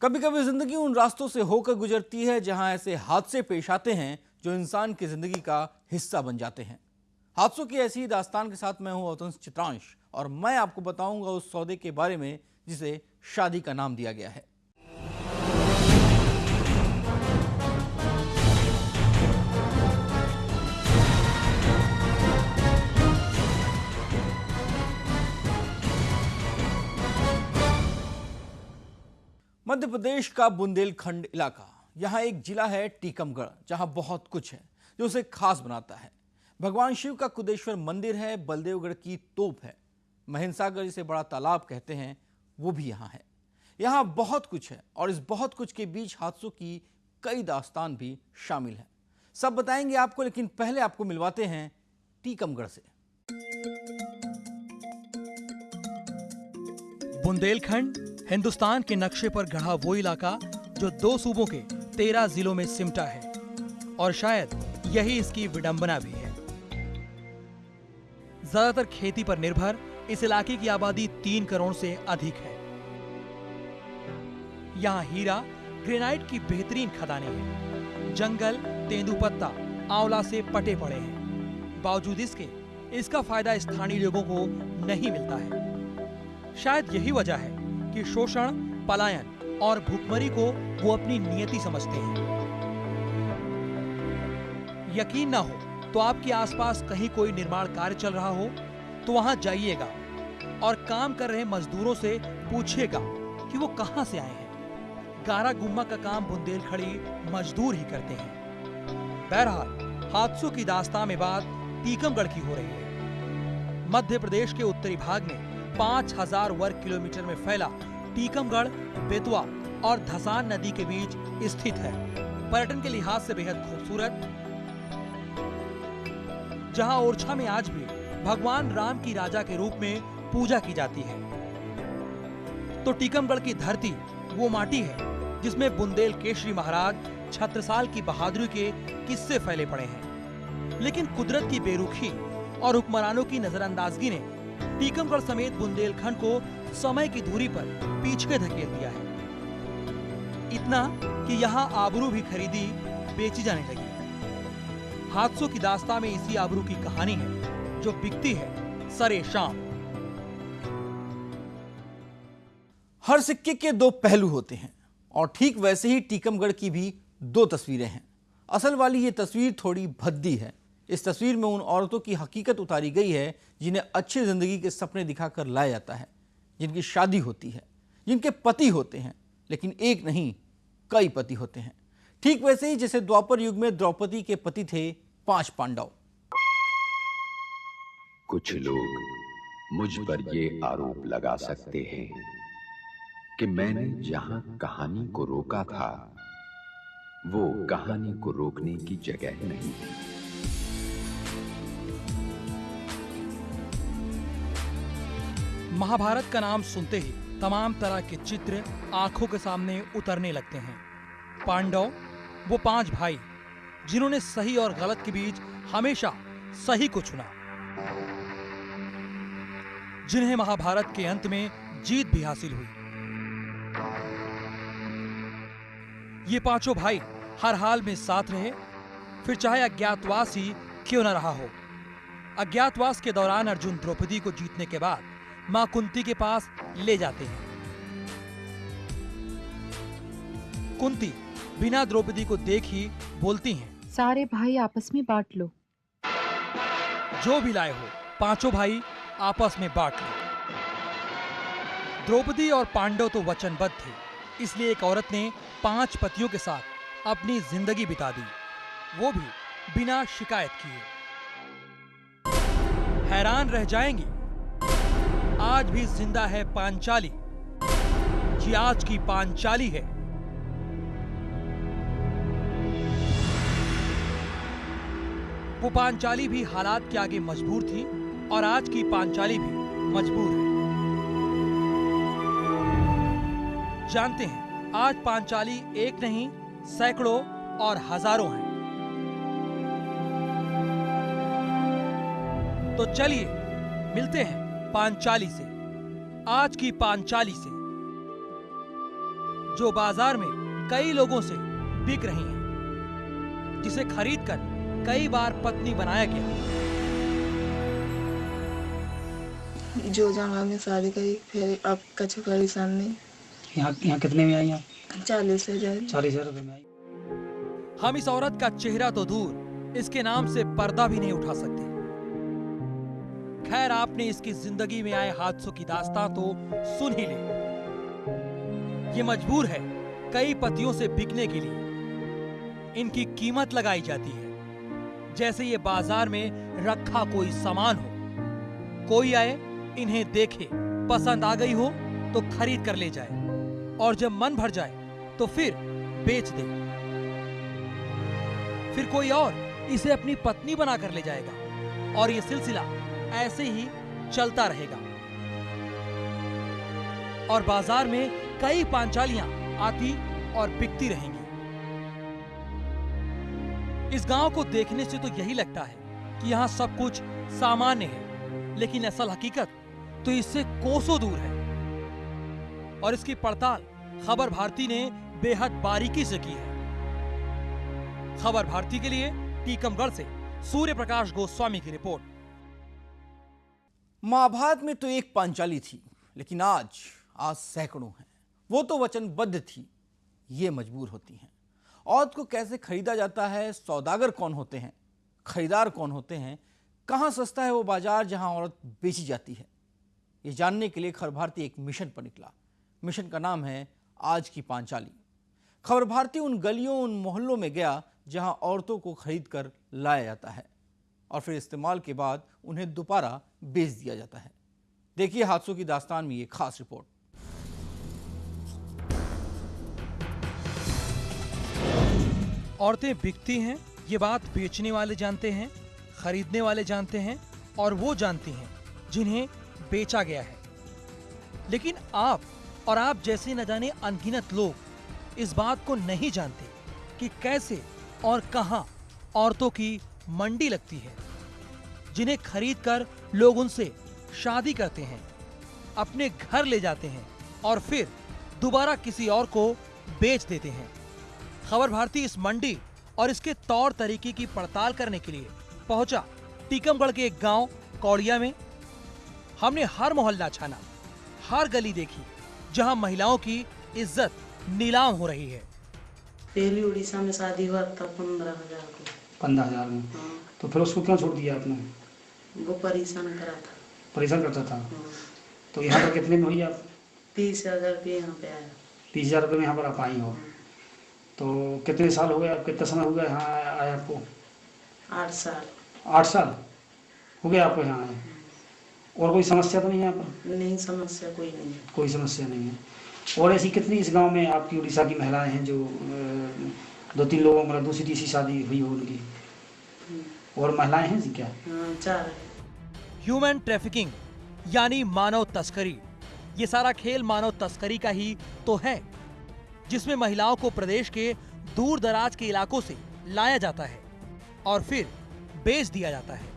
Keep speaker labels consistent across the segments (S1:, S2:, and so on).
S1: कभी कभी जिंदगी उन रास्तों से होकर गुजरती है जहां ऐसे हादसे पेश आते हैं जो इंसान की जिंदगी का हिस्सा बन जाते हैं। हादसों की ऐसी ही दास्तान के साथ मैं हूं अवतंस चित्रांश और मैं आपको बताऊंगा उस सौदे के बारे में जिसे शादी का नाम दिया गया है। मध्य प्रदेश का बुंदेलखंड इलाका, यहाँ एक जिला है टीकमगढ़, जहाँ बहुत कुछ है जो उसे खास बनाता है। भगवान शिव का कुदेश्वर मंदिर है, बलदेवगढ़ की तोप है, महिमसागर जिसे बड़ा तालाब कहते हैं वो भी यहाँ है। यहाँ बहुत कुछ है और इस बहुत कुछ के बीच हादसों की कई दास्तान भी शामिल है। सब बताएंगे आपको, लेकिन पहले आपको मिलवाते हैं टीकमगढ़ से।
S2: बुंदेलखंड हिंदुस्तान के नक्शे पर गढ़ा वो इलाका जो 2 सूबों के 13 जिलों में सिमटा है और शायद यही इसकी विडंबना भी है। ज्यादातर खेती पर निर्भर इस इलाके की आबादी 3 करोड़ से अधिक है। यहाँ हीरा, ग्रेनाइट की बेहतरीन खदानें हैं। जंगल, तेंदुपत्ता, आंवला से पटे पड़े हैं। बावजूद इसका फायदा स्थानीय लोगों को नहीं मिलता है। शायद यही वजह है कि शोषण, पलायन और भूखमरी को वो अपनी नियति समझते हैं। यकीन ना हो तो आपके आसपास कहीं कोई निर्माण कार्य चल रहा हो तो वहां जाइएगा और काम कर रहे मजदूरों से पूछिएगा कि वो कहां से आए हैं। गारा गुम्मा का काम बुंदेलखंडी मजदूर ही करते हैं। बहरहाल हादसों की दास्तान में बात टीकमगढ़ की हो रही है। मध्य प्रदेश के उत्तरी भाग में 5000 वर्ग किलोमीटर में फैला टीकमगढ़ बेतवा और धसान नदी के बीच स्थित है। पर्यटन के लिहाज से बेहद खूबसूरत, जहां ओरछा में आज भी भगवान राम की राजा के रूप में पूजा की जाती है, तो टीकमगढ़ की धरती वो माटी है जिसमें बुंदेल केशरी महाराज छत्रसाल की बहादुरी के किस्से फैले पड़े हैं। लेकिन कुदरत की बेरुखी और हुक्मरानों की नजरअंदाजगी ने टीकमगढ़ समेत बुंदेलखंड को समय की धुरी पर पीछे धकेल दिया है। इतना कि यहाँ आबरू भी खरीदी बेची जाने लगी। हादसों की दास्तान में इसी आबरू की कहानी है जो बिकती है सरे शाम।
S1: हर सिक्के के 2 पहलू होते हैं और ठीक वैसे ही टीकमगढ़ की भी 2 तस्वीरें हैं। असल वाली ये तस्वीर थोड़ी भद्दी है। इस तस्वीर में उन औरतों की हकीकत उतारी गई है जिन्हें अच्छी जिंदगी के सपने दिखाकर लाया जाता है, जिनकी शादी होती है, जिनके पति होते हैं, लेकिन एक नहीं कई पति होते हैं। ठीक वैसे ही जैसे द्वापर युग में द्रौपदी के पति थे 5 पांडव।
S3: कुछ लोग मुझ पर ये आरोप लगा सकते हैं कि मैंने जहां कहानी को रोका था वो कहानी को रोकने की जगह नहीं है।
S2: महाभारत का नाम सुनते ही तमाम तरह के चित्र आंखों के सामने उतरने लगते हैं। पांडव वो 5 भाई जिन्होंने सही और गलत के बीच हमेशा सही को चुना, जिन्हें महाभारत के अंत में जीत भी हासिल हुई। ये 5 भाई हर हाल में साथ रहे, फिर चाहे अज्ञातवास ही क्यों न रहा हो। अज्ञातवास के दौरान अर्जुन द्रौपदी को जीतने के बाद मां कुंती के पास ले जाते हैं। कुंती बिना द्रौपदी को देखी बोलती हैं,
S4: सारे भाई आपस में बांट लो।
S2: जो भी लाए हो 5 भाई आपस में बांट लो। द्रौपदी और पांडव तो वचनबद्ध थे, इसलिए एक औरत ने 5 पतियों के साथ अपनी जिंदगी बिता दी, वो भी बिना शिकायत किए। हैरान रह जाएंगी, आज भी जिंदा है पांचाली। ये आज की पांचाली है। वो पांचाली भी हालात के आगे मजबूर थी और आज की पांचाली भी मजबूर है। जानते हैं आज पांचाली एक नहीं सैकड़ों और हजारों हैं। तो चलिए मिलते हैं पांचाली से, आज की पांचाली से। जो बाजार में कई लोगों से बिक रही हैं, जिसे खरीदकर कई बार पत्नी बनाया गया।
S5: जो जगह में शादी करी फिर अब कुछ परेशान नहीं।
S6: यहाँ कितने में आई आप?
S5: 40,000।
S6: 40,000 रुपए में आई।
S2: हम इस औरत का चेहरा तो दूर, इसके नाम से पर्दा भी नहीं उठा सकते। खैर, आपने इसकी जिंदगी में आए हादसों की दास्तां तो सुन ही ली। ये मजबूर है कई पतियों से बिकने के लिए। इनकी कीमत लगाई जाती है जैसे ये बाजार में रखा कोई सामान हो। कोई आए, इन्हें देखे, पसंद आ गई हो तो खरीद कर ले जाए, और जब मन भर जाए तो फिर बेच दे। फिर कोई और इसे अपनी पत्नी बनाकर ले जाएगा, और ये सिलसिला ऐसे ही चलता रहेगा। और बाजार में कई पांचालियां आती और बिकती रहेंगी। इस गांव को देखने से तो यही लगता है कि यहाँ सब कुछ सामान्य है, लेकिन असल हकीकत तो इससे कोसों दूर है। और इसकी पड़ताल खबर भारती ने बेहद बारीकी से की है। खबर भारती के लिए टीकमगढ़ से सूर्य प्रकाश गोस्वामी की रिपोर्ट।
S1: महाभारत में तो एक पांचाली थी, लेकिन आज सैकड़ों हैं। वो तो वचनबद्ध थी, ये मजबूर होती हैं। औरत को कैसे खरीदा जाता है, सौदागर कौन होते हैं, खरीदार कौन होते हैं, कहां सस्ता है वो बाजार जहां औरत बेची जाती है, ये जानने के लिए खबर भारती एक मिशन पर निकला। मिशन का नाम है आज की पांचाली। खबर भारती उन गलियों, उन मोहल्लों में गया जहां औरतों को खरीद कर लाया जाता है और फिर इस्तेमाल के बाद उन्हें दोबारा बेच दिया जाता है। देखिए हादसों की दास्तान में ये खास रिपोर्ट।
S2: औरतें बिकती हैं, ये बात बेचने वाले जानते हैं, खरीदने वाले जानते हैं, और वो जानती हैं जिन्हें बेचा गया है। लेकिन आप और आप जैसे न जाने अनगिनत लोग इस बात को नहीं जानते कि कैसे और कहां औरतों की मंडी लगती है, जिन्हें खरीदकर लोग उनसे शादी करते हैं, अपने घर ले जाते हैं और फिर दोबारा किसी और को बेच देते हैं। खबर भारती इस मंडी और इसके तौर तरीके की पड़ताल करने के लिए पहुंचा टीकमगढ़ के एक गांव कौड़िया में। हमने हर मोहल्ला छाना, हर गली देखी जहां महिलाओं की इज्जत नीलाम हो रही है।
S5: पहली उड़ीसा में शादी हुआ था 15,000 को।
S6: 15,000 में?
S5: हाँ।
S6: तो फिर उसको क्यों छोड़ दिया आपने?
S5: वो परेशान करा था।
S6: परेशान करता था?
S5: हाँ।
S6: तो यहाँ पर कितने में हुई आप?
S5: 30,000 रुपये यहाँ पे आया।
S6: 30,000 रुपये में यहाँ पर आप आई हो। तो कितने साल हो गए, आप कितना समय हो गया यहाँ आए आपको?
S5: 8 साल।
S6: 8 साल हो गया आपको यहाँ आए। और कोई समस्या तो नहीं है यहाँ पर?
S5: नहीं, समस्या कोई नहीं है।
S6: कोई समस्या नहीं है। और ऐसी कितनी इस गांव में आपकी उड़ीसा की महिलाएं हैं जो 2-3 लोगों मतलब दूसरी तीसरी शादी हुई हो उनकी? और महिलाएं हैं जी क्या?
S5: हाँ, 4 है।
S2: ह्यूमन ट्रैफिकिंग यानी मानव तस्करी, ये सारा खेल मानव तस्करी का ही तो है, जिसमें महिलाओं को प्रदेश के दूर दराज के इलाकों से लाया जाता है और फिर बेच दिया जाता है।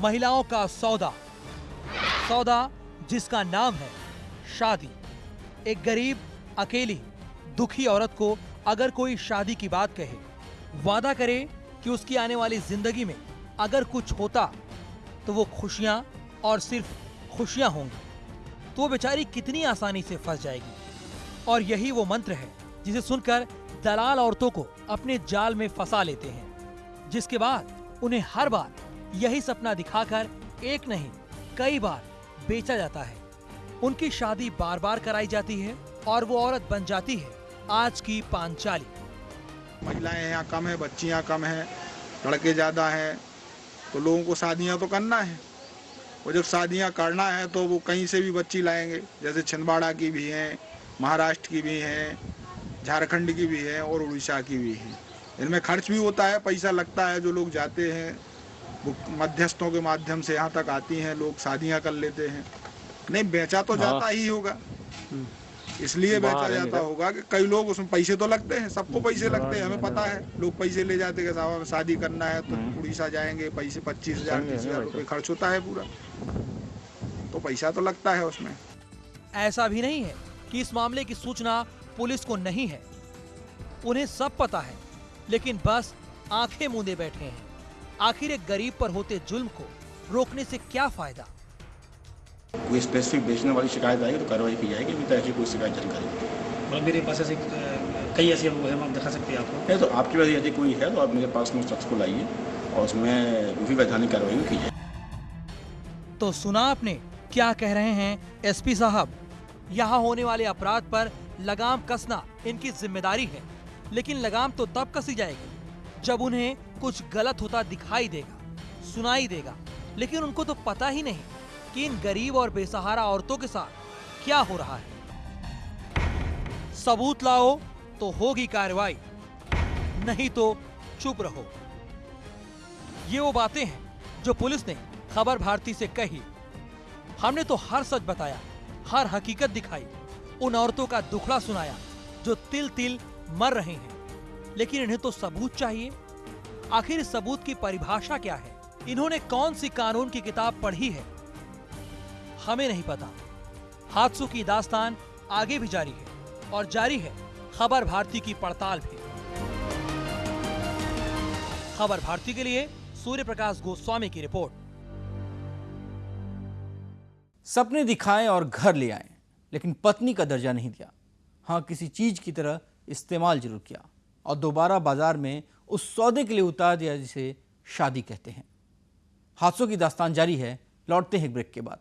S2: महिलाओं का सौदा, सौदा जिसका नाम है शादी। एक गरीब, अकेली, दुखी औरत को अगर कोई शादी की बात कहे, वादा करे कि उसकी आने वाली जिंदगी में अगर कुछ होता तो वो खुशियां और सिर्फ खुशियां होंगी, तो वो बेचारी कितनी आसानी से फंस जाएगी। और यही वो मंत्र है जिसे सुनकर दलाल औरतों को अपने जाल में फंसा लेते हैं, जिसके बाद उन्हें हर बार यही सपना दिखाकर एक नहीं कई बार बेचा जाता है। उनकी शादी बार बार कराई जाती है और वो औरत बन जाती है आज की पांचाली।
S7: महिलाएं यहाँ कम है, बच्चियाँ कम हैं, लड़के ज़्यादा हैं, तो लोगों को शादियाँ तो करना है। और जब शादियाँ करना है तो वो कहीं से भी बच्ची लाएंगे, जैसे छिंदवाड़ा की भी हैं, महाराष्ट्र की भी हैं, झारखंड की भी है और उड़ीसा की भी है। इनमें खर्च भी होता है, पैसा लगता है। जो लोग जाते हैं वो मध्यस्थों के माध्यम से यहाँ तक आती हैं, लोग शादियाँ कर लेते हैं। नहीं, बेचा तो जाता ही होगा, इसलिए बेचा जाता होगा कि कई लोग उसमें पैसे तो लगते हैं, सबको पैसे लगते हैं, हमें पता है। लोग पैसे ले जाते हैं, साहब हमें शादी करना है तो उड़ीसा जाएंगे, पैसे 25,000 30,000 रुपये खर्च होता है पूरा, तो पैसा तो लगता है उसमें।
S2: ऐसा भी नहीं है कि इस मामले की सूचना पुलिस को नहीं है। उन्हें सब पता है, लेकिन बस आंखें मूंदे बैठे हैं। आखिर एक गरीब पर होते जुल्म को रोकने से क्या फायदा?
S8: कोई स्पेसिफिक बेचने वाली शिकायत आएगी तो कार्रवाई की जाएगी। अभी तक ऐसी कोई शिकायत जानकारी नहीं।
S6: और मेरे पास ऐसे कई ऐसे लोग हैं, आप दिखा सकते हैं आपको।
S8: है तो आपकी वजह यदि कोई है तो आप मेरे पास में उस शख्स को लाइए और उसमें भी वैधानिक कार्रवाई की जाए।
S2: तो सुना आपने क्या कह रहे हैं एसपी साहब? यहाँ होने वाले अपराध पर लगाम कसना इनकी जिम्मेदारी है, लेकिन लगाम तो तब कसी जाएगी जब उन्हें कुछ गलत होता दिखाई देगा, सुनाई देगा। लेकिन उनको तो पता ही नहीं कि इन गरीब और बेसहारा औरतों के साथ क्या हो रहा है। सबूत लाओ तो होगी कार्रवाई, नहीं तो चुप रहो। ये वो बातें हैं जो पुलिस ने खबर भारती से कही। हमने तो हर सच बताया, हर हकीकत दिखाई, उन औरतों का दुखड़ा सुनाया जो तिल तिल मर रहे हैं। लेकिन इन्हें तो सबूत चाहिए। आखिर इस सबूत की परिभाषा क्या है? इन्होंने कौन सी कानून की किताब पढ़ी है? हमें नहीं पता। हादसों की दास्तान आगे भी जारी है और जारी है खबर भारती की पड़ताल भी। खबर भारती के लिए सूर्य प्रकाश गोस्वामी की रिपोर्ट।
S1: सपने दिखाएं और घर ले आए, लेकिन पत्नी का दर्जा नहीं दिया। हाँ, किसी चीज की तरह इस्तेमाल जरूर किया और दोबारा बाजार में उस सौदे के लिए उतार दिया जिसे शादी कहते हैं। हादसों की दास्तान जारी है। लौटते हैं एक ब्रेक के बाद।